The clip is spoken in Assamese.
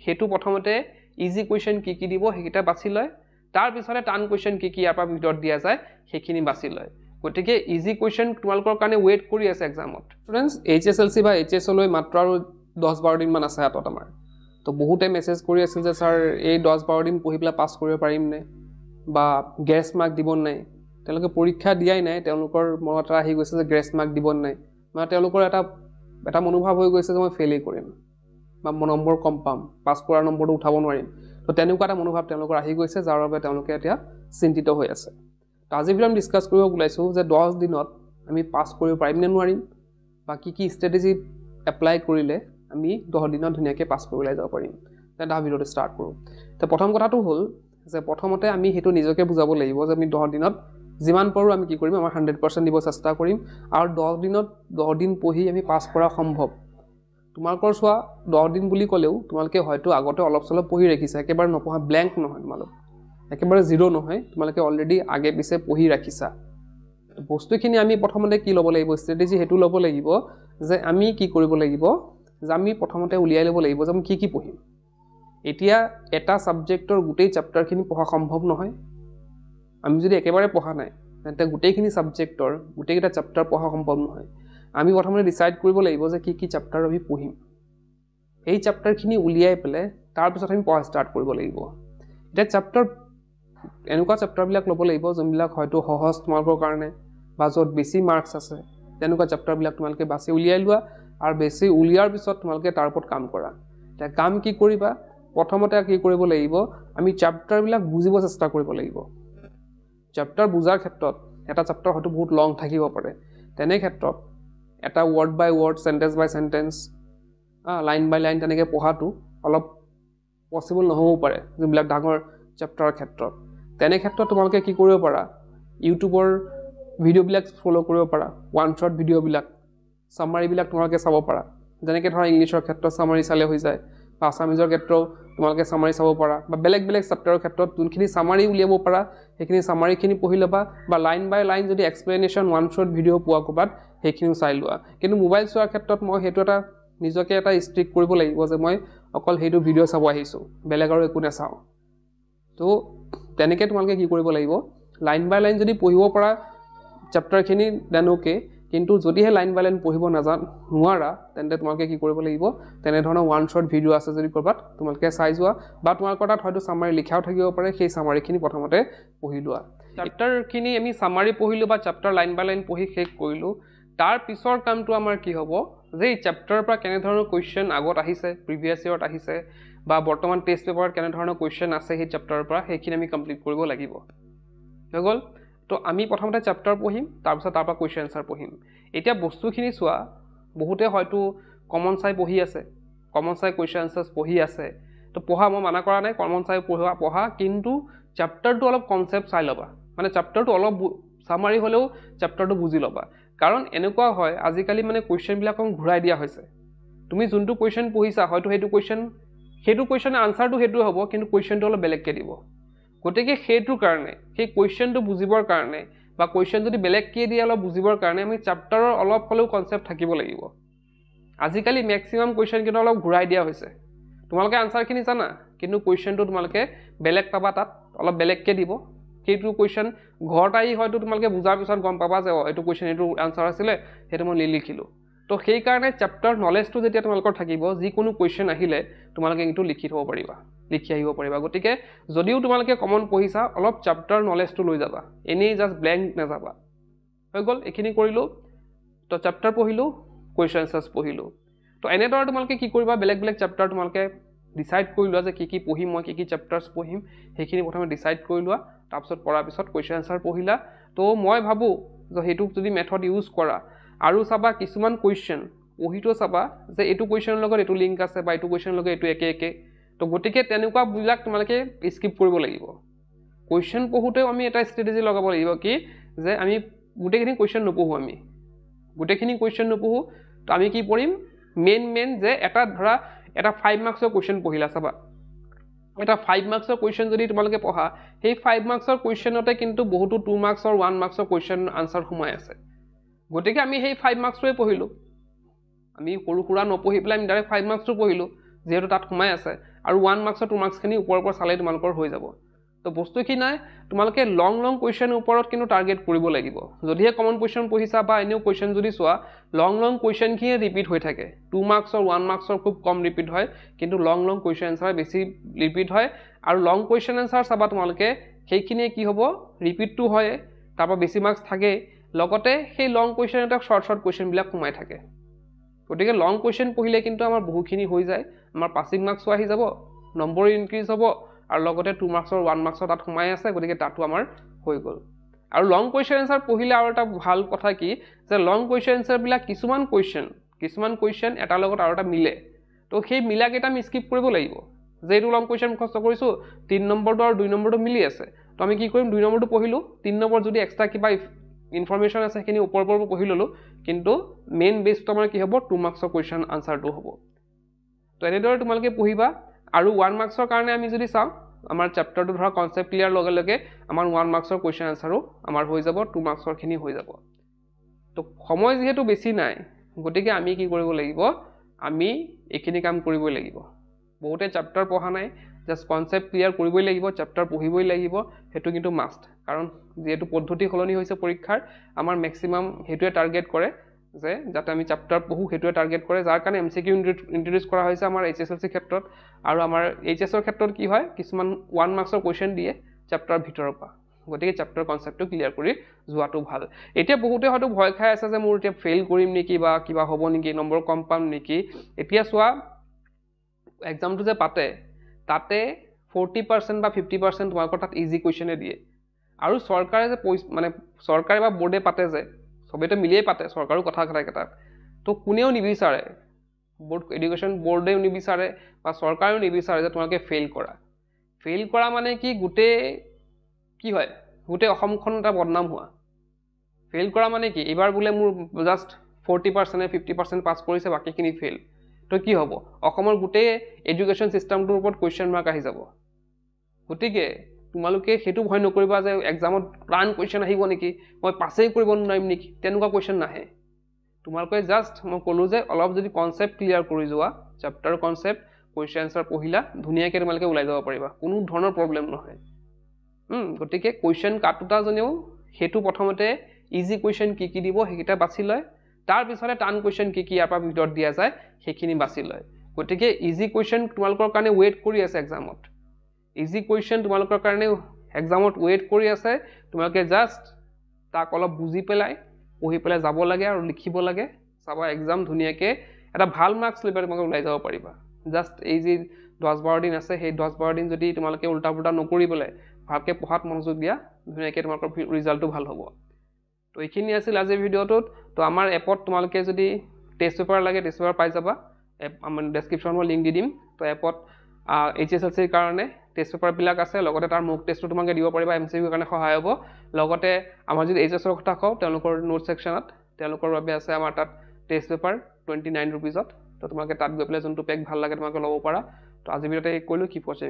হেতু প্ৰথমতে ইজি কোৱেশ্চন কি দিব হেকিটা বাছি লয় তাৰ পিছতে টান কোৱেশ্চন কি ইয়াৰ পৰা ভিতৰত দিয়া যায় হেখিনি বাছি লয় গতিকে ইজি কোৱেশ্চন তোমালোকৰ কাৰণে ওয়েট কৰি আছে এক্সামত স্টুডেন্টস এইচএসএলসি বা এইচএস লৈ মাত্ৰ আৰু 10-12 দিন মান আছে হাতত আমাৰ তো বহুতে মেসেজ কৰি আছিল যে স্যাৰ এই 10-12 দিন পঢ়িবলা পাস কৰিব পাৰিম নে বা গ্ৰেছ মাৰ্ক দিব নাই তেওঁলোকে পৰীক্ষা দিয়াই নাই তেওঁলোকৰ মনত আহি গৈছে যে গ্ৰেছ মাৰ্ক দিব নাই মানে তেওঁলোকৰ এটা মনোভাৱ হৈ গৈছে যে মই ফেইল কৰিম বা নম্বৰ কম পাম পাস কৰাৰ নম্বৰটো উঠাব নোৱাৰিম তো তেনেকুৱা এটা মনোভাৱ তেওঁলোকৰ আহি গৈছে যাৰ বাবে তেওঁলোকে এতিয়া চিন্তিত হৈ আছে তো আজি ভিডিঅ'ত ডিসকাস কৰিব ওলাইছো যে 10 দিনত আমি পাস কৰিব পাৰিম নে নোৱাৰিম বা কি ষ্ট্ৰেটেজি এপ্লাই কৰিলে আমি 10 দিনত ধুনীয়াকৈ পাস কৰি ওলাই যাব পাৰিম তেন্তে ভিডিঅ'টো ষ্টাৰ্ট কৰোঁ তো প্ৰথম কথাটো হ'ল যে প্ৰথমতে আমি হেতু নিজকে বুজাব লাগিব যে আমি 10 দিনত যিমান পাৰো আমি কি কৰিম আমাৰ 100% দিব চেষ্টা কৰিম আৰু 10 দিনত 10 দিন পঢ়ি আমি পাস কৰা সম্ভৱ তোমালোকৰ সোৱা 10 দিন বুলি ক'লেও তোমালোকে হয়তো আগতে অলপ চলপ পঢ়ি ৰাখিছা একেবাৰে নপঢ়া ব্ল্যাঙ্ক নহয় তোমালোক একেবাৰে জিৰো নহয় তোমালোকে অলৰেডি আগে পিছে পঢ়ি ৰাখিছা বস্তুখিনি আমি প্ৰথমতে কি ল'ব লাগিব ষ্ট্ৰেটেজি হেতু ল'ব লাগিব যে আমি কি কৰিব লাগিব যে আমি প্ৰথমতে উলিয়াই ল'ব লাগিব যে আমি কি পঢ়িম এতিয়া এটা সাবজেক্টৰ গোটেই চ্যাপ্টাৰখিনি পঢ়া সম্ভৱ নহয় আমি যদি একেবাৰে পঢ়া নাই তেন্তে গোটেইখিনি সাবজেক্টৰ গোটেইটা চ্যাপ্টাৰ পঢ়া সম্ভৱ নহয় আমি প্ৰথমতে ডিসাইড কৰিব লাগিব যে কি চ্যাপ্টাৰ আমি পঢ়িম এই চ্যাপ্টাৰখিনি উলিয়াই পেলে তাৰ পিছত আমি পঢ়া ষ্টাৰ্ট কৰিব লাগিব এটা চ্যাপ্টাৰ এনেকুৱা চ্যাপ্টাৰবিলাক ল'ব লাগিব যোনবিলাক হয়তো সহজ তোমালোকৰ কাৰণে বা য'ত বেছি মাৰ্কস আছে তেনেকুৱা চ্যাপ্টাৰবিলাক তোমালোকে বাছি উলিয়াই লোৱা আৰু বেছি উলিয়াৰ পিছত তোমালোকে তাৰ ওপৰত কাম কৰা এটা কাম কি কৰিবা প্ৰথমতে কি কৰিব লাগিব আমি চ্যাপ্টাৰবিলাক বুজিব চেষ্টা কৰিব লাগিব চ্যাপ্টাৰ বুজাৰ ক্ষেত্ৰত এটা চ্যাপ্টাৰ হয়তো বহুত লং থাকিব পাৰে তেনে ক্ষেত্ৰত এটা ওয়ার্ড বাই ওয়ার্ড সেন্টেন্স বাই সেন্টেন্স লাইন বাই লাইন তেনেকৈ পঢ়াটো অলপ পসিবল নহ'ব পাৰে যিবিলাক ডাঙৰ চ্যাপ্টাৰৰ ক্ষেত্ৰত তেনে ক্ষেত্ৰত তোমালোকে কি কৰিব পাৰা ইউটিউবৰ ভিডিঅ'বিলাক ফলো কৰিব পাৰা ওৱান শট ভিডিঅ'বিলাক সামাৰীবিলাক তোমালোকে চাব পাৰা যেনেকৈ ধৰা ইংলিছৰ ক্ষেত্ৰত সামাৰী চালে হৈ যায় বা আসামিজৰ ক্ষেত্ৰত তোমালোকে সামাৰী চাব পাৰা বা বেলেগ বেলেগ চ্যাপ্টাৰৰ ক্ষেত্ৰত যোনখিনি সামাৰী উলিয়াব পাৰা সেইখিনি সামাৰীখিনি পঢ়ি ল'বা বা লাইন বাই লাইন যদি এক্সপ্লেনেশ্যন ওৱান শট ভিডিঅ' পোৱা ক'বাত সেইখিনিও চাই লোৱা কিন্তু মোবাইল চোৱাৰ ক্ষেত্ৰত মই হেতু এটা নিজকে এটা ষ্ট্ৰিক্ট কৰিব লাগিব যে মই অকল হেতু ভিডিঅ' চাব আহিছো বেলেগ আৰু একো নাচাও তো তেনেকৈ তোমালোকে কি কৰিব লাগিব লাইন বাই লাইন যদি পঢ়িব পৰা চ্যাপ্টাৰখিনি দেন ওকে কিন্তু যদিহে লাইন বাই লাইন পঢ়িব নোৱাৰা তেন্তে তোমালোকে কি কৰিব লাগিব তেনে ধৰণৰ ওৱান শট ভিডিঅ' আছে যদি কৰবাত তোমালোকে চাই যোৱা বা তোমালোকৰ তাত হয়তো সামাৰী লিখাও থাকিব পাৰে সেই সামাৰীখিনি প্ৰথমতে পঢ়ি লোৱা চ্যাপ্টাৰখিনি আমি সামাৰী পঢ়িলো বা চ্যাপ্টাৰ লাইন বাই লাইন পঢ়ি শেষ কৰিলো তাৰ পিছৰ কামটো আমাৰ কি হ'ব যে এই চ্যাপ্টাৰৰ পৰা কেনে ধৰণৰ কোৱেশ্চন আগত আহিছে প্ৰিভিয়াছ ইয়াৰত আহিছে বা বৰ্তমান টেষ্ট পেপাৰত কেনে ধৰণৰ কোৱেশ্চন আছে সেই চ্যাপ্টাৰৰ পৰা সেইখিনি আমি কমপ্লিট কৰিব লাগিব হৈ গ'ল তো আমি প্ৰথমতে চ্যাপ্টাৰ পঢ়িম তাৰ পিছত তাৰ পৰা কোৱেশ্চন আনসাৰ পঢ়িম এতিয়া বস্তুখিনি চোৱা বহুতে হয়তো কমন চাই পঢ়ি আছে কমন চাই কোৱেশ্চন আনসাৰ্স পঢ়ি আছে তো পঢ়া মই মানা কৰা নাই কমন চাই পঢ়া কিন্তু চ্যাপ্টাৰটো অলপ কনসেপ্ট চাই ল'বা মানে চ্যাপ্টাৰটো অলপ সামাৰী হলেও চ্যাপ্টাৰটো বুজি ল'বা কাৰণ এনেকুৱা হয় আজিকালি মানে কোৱেশ্চনবিলাক ঘূৰাই দিয়া হৈছে তুমি যোনটো কোৱেশ্চন পঢ়িছা হয়তো সেইটো কোৱেশ্চনৰ আনসাৰটো সেইটো হ'ব কিন্তু কোৱেশ্চনটো অলপ বেলেগকৈ দিব গতিকে সেইটোৰ কাৰণে সেই কোৱেশ্চনটো বুজিবৰ কাৰণে বা কোৱেশ্চন যদি বেলেগকৈ দিয়ে অলপ বুজিবৰ কাৰণে আমি চ্যাপ্টাৰৰ অলপ হলেও কনসেপ্ট থাকিব লাগিব আজিকালি ম্যাক্সিমাম কোৱেশ্চন কিন্তু অলপ ঘূৰাই দিয়া হৈছে তোমালোকে আনসাৰখিনি জানা কিন্তু কোৱেশ্চনটো তোমালোকে বেলেগ পাবা তাত অলপ বেলেগকৈ দিব সেইটো কোৱেশ্চন ঘৰত আহি হয়তো তোমালোকে বুজাৰ পিছত গম পাবা যে এইটো কোৱেশ্চন এইটো আনসাৰ আছিলে সেইটো মই লিখিলো তো সেই কাৰণে চ্যাপ্টাৰ নলেজটো যেতিয়া তোমালোকৰ থাকিব যিকোনো কোৱেশ্চন আহিলে তোমালোকে কিন্তু লিখি থব পাৰিবা লিখি আহিব পাৰিবা গতিকে যদিও তোমালোকে কমন পঢ়িছা অলপ চ্যাপ্টাৰ নলেজটো লৈ যাবা এনেই জাস্ট ব্ল্যাঙ্ক নাযাবা হৈ গ'ল এখিনি কৰিলো তো চ্যাপ্টাৰ পঢ়িলো কোৱেশ্চন আনসাৰ্স পঢ়িলো তো এনেদৰে তোমালোকে কি কৰিবা বেলেগ বেলেগ চ্যাপ্টাৰ তোমালোকে ডিসাইড কৰি লোৱা যে কি পঢ়িম মই কি চ্যাপ্টাৰছ পঢ়িম সেইখিনি প্ৰথমে ডিসাইড কৰি লোৱা তাৰ পিছত পঢ়াৰ পিছত কোৱেশ্চন আনসাৰ পঢ়িলা তো মই ভাবো যে হেতু যদি মেথড ইউজ কৰা আৰু চাবা কিছুমান কোৱেশ্চন পঢ়িটো চাবা যে এটো কোৱেশ্চনৰ লগত এটো লিংক আছে বা এটো কোৱেশ্চনৰ লগত এটো একে তো গতিকে তেনেকুৱা বুলাক তোমালোকে স্কিপ কৰিব লাগিব কোৱেশ্চন পঢ়োতে আমি এটা ষ্ট্ৰেটেজি লগাব লাগিব কি যে আমি গুটেখিনি কোৱেশ্চন নপঢ়ো আমি গুটেখিনি কোৱেশ্চন নপঢ়ো তো আমি কি পঢ়িম মেইন যে এটা ধৰা এটা 5 মাৰ্কছৰ কোৱেশ্চন পঢ়িলা চাবা এটা 5 মাৰ্কছৰ কোৱেশ্চন যদি তোমালোকে পঢ়া সেই 5 মাৰ্কছৰ কোৱেশ্চনতে কিন্তু বহুতো 2 মাৰ্কছৰ 1 মাৰ্কছৰ কোৱেশ্চন আনসাৰ সোমাই আছে গতিকে আমি সেই 5 মাৰ্কছটোৱে পঢ়িলো আমি সৰু নপঢ়ি পেলাই আমি ডাইৰেক্ট 5 মাৰ্কছটো পঢ়িলো যিহেতু তাত সোমাই আছে আৰু 1 মাৰ্কছৰ 2 মাৰ্কছখিনি ওপৰৰ পৰা চালে তোমালোকৰ হৈ যাব তো বস্তুখিনি নাই তোমালোকে লং কুৱেশ্যন ওপৰত কিন্তু টাৰ্গেট কৰিব লাগিব যদিহে কমন কুৱেশ্যন পঢ়িছা বা এনেও কুৱেশ্যন যদি চোৱা লং কুৱেশ্যনখিনি ৰিপিট হৈ থাকে 2 মাৰ্কছৰ 1 মাৰ্কছৰ খুব কম ৰিপিট হয় কিন্তু লং কুৱেশ্যন এনচাৰ বেছি ৰিপিট হয় আৰু লং কুৱেশ্যন এনচাৰ চাবা তোমালোকে সেইখিনিয়ে কি হ'ব ৰিপিটটো হয় তাৰপৰা বেছি মাৰ্কছ থাকে লগতে সেই লং কুৱেশ্যন এটা শৰ্ট কুৱেশ্যনবিলাক সোমাই থাকে গতিকে লং কুৱেশ্যন পঢ়িলে কিন্তু আমাৰ বহুখিনি হৈ যায় আমাৰ পাছিং মাৰ্কছো আহি যাব নম্বৰ ইনক্ৰিজ হ'ব আৰু লগতে 2 মাৰ্কছৰ 1 মাৰ্কছৰ তাত সোমাই আছে গতিকে তাতো আমাৰ হৈ গ'ল আৰু লং কুৱেশ্যন এনচাৰ পঢ়িলে আৰু এটা ভাল কথা কি যে লং কুৱেশ্যন এনচাৰবিলাক কিছুমান কুৱেশ্যন এটাৰ লগত আৰু এটা মিলে তো সেই মিলাকেইটা আমি স্কিপ কৰিব লাগিব যে এইটো লং কুৱেশ্যন মুখস্থ কৰিছোঁ 3 নম্বৰটো আৰু 2 নম্বৰটো মিলি আছে তো আমি কি কৰিম 2 নম্বৰটো পঢ়িলোঁ 3 নম্বৰ যদি এক্সট্ৰা কিবা ইনফৰমেশ্যন আছে সেইখিনি ওপৰৰ পঢ়ি ল'লোঁ কিন্তু মেইন বেছটো আমাৰ কি হ'ব 2 মাৰ্কছৰ কুৱেশ্যন আনচাৰটো হ'ব তো এনেদৰে তোমালোকে পঢ়িবা আৰু 1 মাৰ্কছৰ কাৰণে আমি যদি চাওঁ আমাৰ চেপ্টাৰটো ধৰা কনচেপ্ট ক্লিয়াৰ লগে আমাৰ 1 মাৰ্কছৰ কুৱেশ্যন আনচাৰো আমাৰ হৈ যাব 2 মাৰ্কছৰখিনি হৈ যাব তো সময় যিহেতু বেছি নাই গতিকে আমি কি কৰিব লাগিব আমি এইখিনি কাম কৰিবই লাগিব বহুতে চেপ্টাৰ পঢ়া নাই জাষ্ট কনচেপ্ট ক্লিয়াৰ কৰিবই লাগিব চেপ্টাৰ পঢ়িবই লাগিব সেইটো কিন্তু মাষ্ট কাৰণ যেহেতু পদ্ধতি সলনি হৈছে পৰীক্ষাৰ আমাৰ মেক্সিমাম সেইটোৱে টাৰ্গেট কৰে যে যাতে আমি চেপ্টাৰ পঢ়ো সেইটোৱে টাৰ্গেট কৰে যাৰ কাৰণে এমচিকিউ ইন্ট্ৰডিউচ কৰা হৈছে আমাৰ এইচএছএলচি ক্ষেত্ৰত আৰু আমাৰ এইচএছৰ ক্ষেত্ৰত কি হয় কিছুমান 1 মাৰ্কছৰ কুৱেশ্যন দিয়ে চেপ্টাৰ ভিতৰৰ পৰা গতিকে চেপ্টাৰ কনচেপ্টটো ক্লিয়াৰ কৰি যোৱাটো ভাল এতিয়া বহুতে হয়তো ভয় খাই আছে যে মোৰ এতিয়া ফেইল কৰিম নেকি বা কিবা হ'ব নেকি নম্বৰ কম পাম নেকি এতিয়া চোৱা এক্সামটো যে পাতে তাতে 40% বা 50% তোমালোকৰ তাত ইজি কুৱেশ্যনে দিয়ে আৰু চৰকাৰে যে মানে চৰকাৰে বা বোৰ্ডে পাতে যে সবেতো মিলিয়ে পাতে চৰকাৰো কথা কেইটা তো কোনেও নিবিচাৰে বোৰ্ড এডুকেশ্যন বোৰ্ডেও নিবিচাৰে বা চৰকাৰেও নিবিচাৰে যে তোমালোকে ফেইল কৰা মানে কি গোটেই কি হয় গোটেই অসমখন এটা বদনাম হোৱা ফেইল কৰা মানে কি এইবাৰ বোলে মোৰ জাষ্ট 40% 50% পাছ কৰিছে বাকীখিনি ফেইল তো কি হ'ব অসমৰ গোটেই এডুকেশ্যন চিষ্টেমটোৰ ওপৰত কুৱেশ্যন মাৰ্ক আহি যাব গতিকে তোমালোকে সেইটো ভয় নকৰিবা যে এক্সামত টান কুৱেশ্যন আহিব নেকি মই পাছেই কৰিব নোৱাৰিম নেকি তেনেকুৱা কুৱেশ্যন নাহে তোমালোকে জাষ্ট মই ক'লোঁ যে অলপ যদি কনচেপ্ট ক্লিয়াৰ কৰি যোৱা চেপ্টাৰ কনচেপ্ট কুৱেশ্যন আনচাৰ পঢ়িলা ধুনীয়াকৈ তোমালোকে ওলাই যাব পাৰিবা কোনো ধৰণৰ প্ৰব্লেম নহয় গতিকে কুৱেশ্যন কাটোতাজনেও সেইটো প্ৰথমতে ইজি কুৱেশ্যন কি দিব সেইকেইটা বাছি লয় তাৰ পিছতে টান কুৱেশ্যন কি ইয়াৰ পৰা ভিতৰত দিয়া যায় সেইখিনি বাছি লয় গতিকে ইজি কুৱেশ্যন তোমালোকৰ কাৰণে ৱেইট কৰি আছে এক্সামত ইজি কুৱেশ্যন তোমালোকৰ কাৰণে এক্সামত ৱেইট কৰি আছে তোমালোকে জাষ্ট তাক অলপ বুজি পেলাই পঢ়ি পেলাই যাব লাগে আৰু লিখিব লাগে চাবা এক্সাম ধুনীয়াকৈ এটা ভাল মাৰ্কছ লৈ পেলাই তোমালোকে ওলাই যাব পাৰিবা জাষ্ট এই যি 10-12 দিন আছে সেই 10-12 দিন যদি তোমালোকে উল্টা পুল্টা নকৰি পেলাই ভালকৈ পঢ়াত মনোযোগ দিয়া ধুনীয়াকৈ তোমালোকৰ ৰিজাল্টটো ভাল হ'ব তো এইখিনি আছিল আজিৰ ভিডিঅ'টোত তো আমাৰ এপত তোমালোকে যদি টেষ্ট পেপাৰ লাগে টেষ্ট পেপাৰ পাই যাবা আমাৰ ডেছক্ৰিপশ্যনত মই লিংক দি দিম তো এপত এইচএছএলচিৰ কাৰণে টেষ্ট পেপাৰবিলাক আছে লগতে তাৰ মক টেষ্টটো তোমালোকে দিব পাৰিবা এমচিকিউৰ কাৰণে সহায় হ'ব লগতে আমাৰ যদি এইচএছৰ কথা কওঁ তেওঁলোকৰ নোট ছেকশ্যনত তেওঁলোকৰ বাবে আছে আমাৰ তাত টেষ্ট পেপাৰ 29 ৰুপিজত তো তোমালোকে তাত গৈ পেলাই যোনটো পেক ভাল লাগে তোমালোকে ল'ব পাৰা তো আজি ভিডিঅ'তে কৰিলোঁ কি পচিং